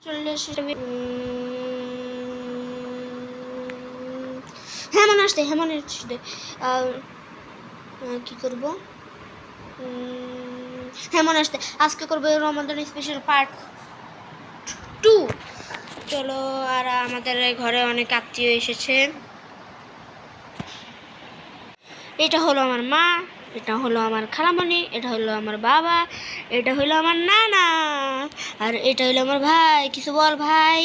চলে এসেছে হ্যাঁ মনে আসছে কি করবো হ্যাঁ মনে আসছে আজকে করবো রমাদান স্পেশাল পার্ট 2। চলো আর আমাদের ঘরে অনেক আত্মীয় এসেছে। এটা হলো আমার মা, এটা হলো আমার খালামণি, এটা হলো আমার বাবা, এটা হলো আমার নানা, আর এটা হলো আমার ভাই। কিছু বল ভাই।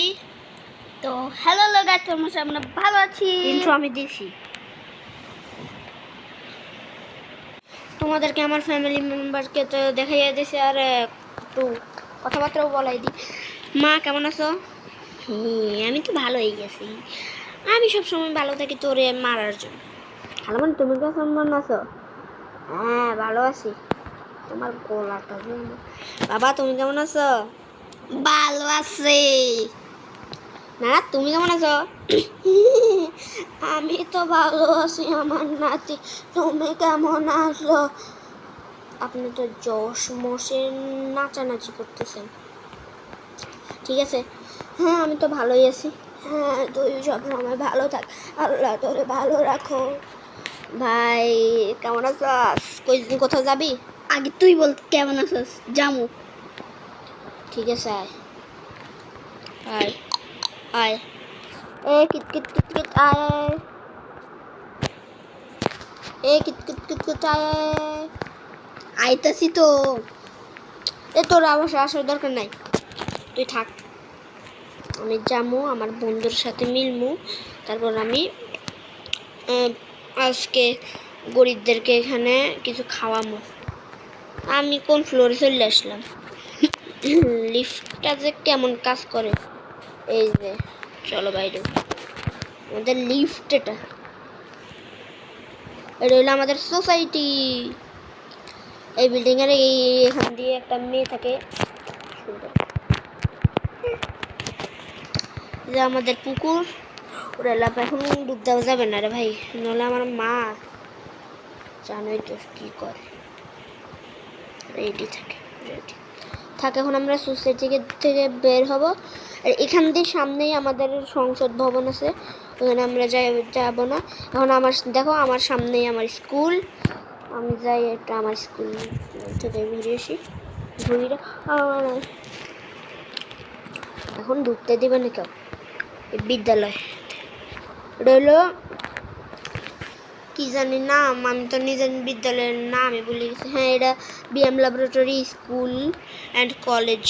তো হ্যালো গাইস, আমরা ভালো আছি। ইন্ট্রো আমি দিছি। তোমাদেরকে আমার ফ্যামিলি মেম্বারকে তো দেখাইয়া দিয়েছি, আর একটু কথাবার্তাও বলাই দিই। মা কেমন আছো? আমি তো ভালোই গেছি, আমি সবসময় ভালো থাকি তোরে মারার জন্য। খালামণি তুমি কেমন আছো? হ্যাঁ ভালো আছি। তোমার গোলাটা বাবা তুমি কেমন আছো? ভালো আছি। না তুমি কেমন আছো? আমি তো ভালো আছি আমার নাতি, তুমি কেমন আছো? আপনি তো জোশ মোশে নাচানাচি করতেছেন। ঠিক আছে, হ্যাঁ আমি তো ভালোই আছি। হ্যাঁ তুই সব সময় ভালো থাক, আল্লাহ তোরে ভালো রাখো। ভাই কেমন আছিস? কোথাও যাবি? আগে তুই বল কেমন আছিস। জামু। ঠিক আছে আয় আয় এ কিট কিট কিট কিট আয়, এ কিট কিট কিট কিট আয়। আইতাছি তো। এ তোর আসার দরকার নাই, তুই থাক। আমি যাবো আমার বন্ধুর সাথে মিলমু, তারপর আমি আজকে গরিবদেরকে এখানে কিছু খাওয়াবো। আমি কোন ফ্লোরে চলে আসলাম? লিফটটা যে কেমন কাজ করে। এই যে চলো বাইরে, আমাদের লিফট এটা হলো আমাদের সোসাইটি। এই বিল্ডিং এর এখান দিয়ে একটা মেয়ে থাকে, সুন্দর। যে আমাদের পুকুর, ওরা লাভ এখন ডুব দেওয়া যাবে না রে ভাই, নাহলে আমার মা জানোই তো কি করে, রেডি থাকে এখন আমরা সোসাইটি থেকে বের হব। আর এখান দিয়ে সামনেই আমাদের সংসদ ভবন আছে, ওখানে আমরা যাব না এখন। আমার দেখো আমার সামনেই আমার স্কুল, আমি যাই এটা আমার স্কুল থেকে ঘুরে আসি। ঘুরে এখন ঢুকতে দিবে না কেউ এই বিদ্যালয়। রইল কি জানি নাম, আমি তো নিজের বিদ্যালয়ের নামই ভুলে গেছি। হ্যাঁ এটা BM laboratory school and college.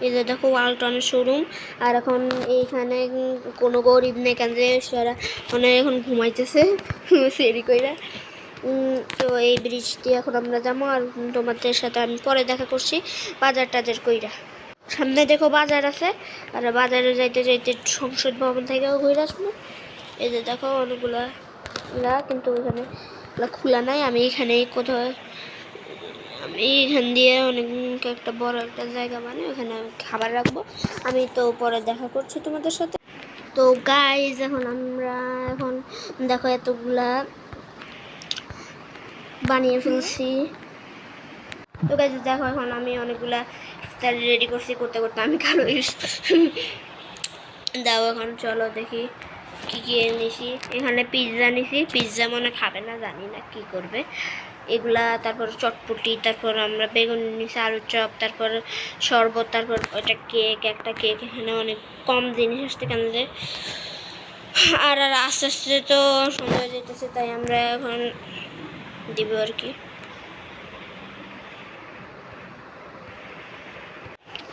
এই যে দেখো ওয়ালটনের শোরুম। আর এখন এইখানে কোনো গরিব নেই, কেন যে সারা মানে এখন ঘুমাইতেছে সেরি কইরা। তো এই ব্রিজ দিয়ে এখন আমরা যাবো, আর তোমাদের সাথে আমি পরে দেখা করছি বাজার টাজার কইরা। সামনে দেখো বাজার আছে, আর বাজারে যাইতে যাইতে সংসদ ভবন থেকেও ঘুরে আসবো। এই যে দেখো অনেকগুলা, কিন্তু ওইখানে খোলা নাই। আমি এখানেই কোথাও, আমি এখান দিয়ে অনেক একটা বড় একটা জায়গা, মানে ওখানে আমি খাবার রাখবো। আমি তো পরে দেখা করছি তোমাদের সাথে। তো গাইজ এখন দেখো এতগুলা বানিয়ে ফেলছি। তো গাইজ দেখো এখন আমি অনেকগুলা ইফতার রেডি করছি, করতে করতে আমি কালো দাও। এখন চলো দেখি কি কি এনেছি। এখানে পিৎজা নিছি, পিৎজা মনে খাবে না, জানি না কি করবে এগুলা। তারপর চটপটি, তারপর আমরা বেগুন নিছি, আলুর চপ, তারপর শরবত, তারপর ওইটা কেক, একটা কেক। এখানে অনেক কম জিনিস আসতে কেন যে, আর আস্তে আস্তে তো সন্ধ্যা যেতেছে, তাই আমরা এখন দিব আর কি।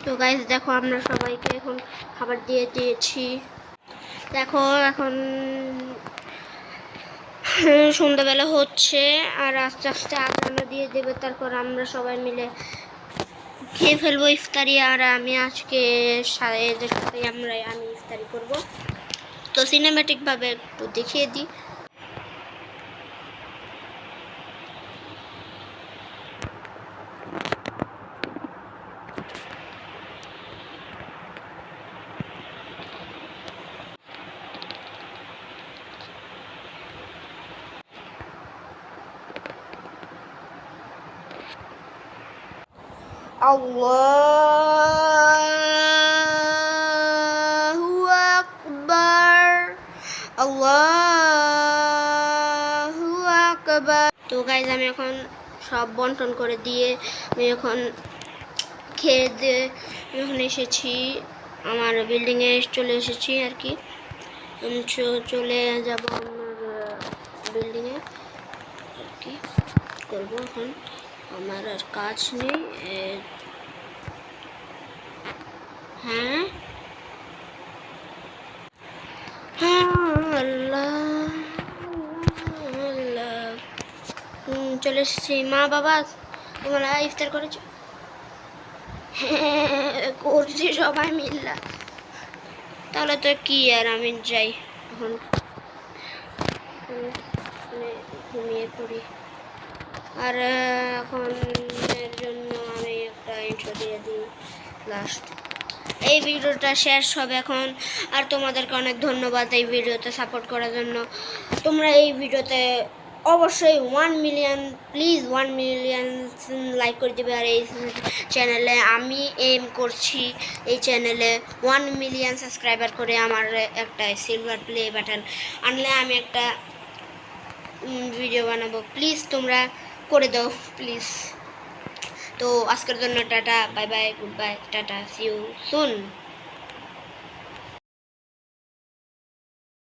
তো গাইজ দেখো আমরা সবাইকে এখন খাবার দিয়ে দিয়েছি। দেখো এখন সন্ধ্যাবেলা হচ্ছে, আর আস্তে আস্তে আজানও দিয়ে দেবে, তারপর আমরা সবাই মিলে খেয়ে ফেলবো ইফতারি। আর আমি আজকে এদের সাথে আমি ইফতারি করবো, তো সিনেম্যাটিকভাবে একটু দেখিয়ে দিই। আল্লাহ গাইজ আমি এখন সব বন্টন করে দিয়ে আমি এখন খেয়ে দিয়ে এখন এসেছি আমার বিল্ডিংয়ে চলে এসেছি আর কি। চলে যাব আমার বিল্ডিংয়ে আর কি করবো এখন, আমার আর কাজ নেই। হ্যাঁ হ্যাঁ আল্লাহ আল্লাহ। চলে এসেছি। মা বাবা তোমরা ইফতার করেছো? হ্যাঁ করছি সবাই মিল্লা। তাহলে তো কি আর আমি যাই এখন ঘুমিয়ে পড়ি। আর এখন এর জন্য আমি একটা ইন্ট্রো দিয়ে দিই লাস্ট। এই ভিডিওটা শেষ হবে এখন। আর তোমাদেরকে অনেক ধন্যবাদ এই ভিডিওতে সাপোর্ট করার জন্য। তোমরা এই ভিডিওতে অবশ্যই 1 মিলিয়ন প্লিজ 1 মিলিয়ন লাইক করে দেবে। আর এই চ্যানেলে আমি এম করছি এই চ্যানেলে 1 মিলিয়ন সাবস্ক্রাইবার করে আমার একটা সিলভার প্লে বাটন আনলে আমি একটা ভিডিও বানাবো। প্লিজ তোমরা করে দাও প্লিজ। তো আজকের জন্য tata, bye bye, goodbye, tata, see you soon.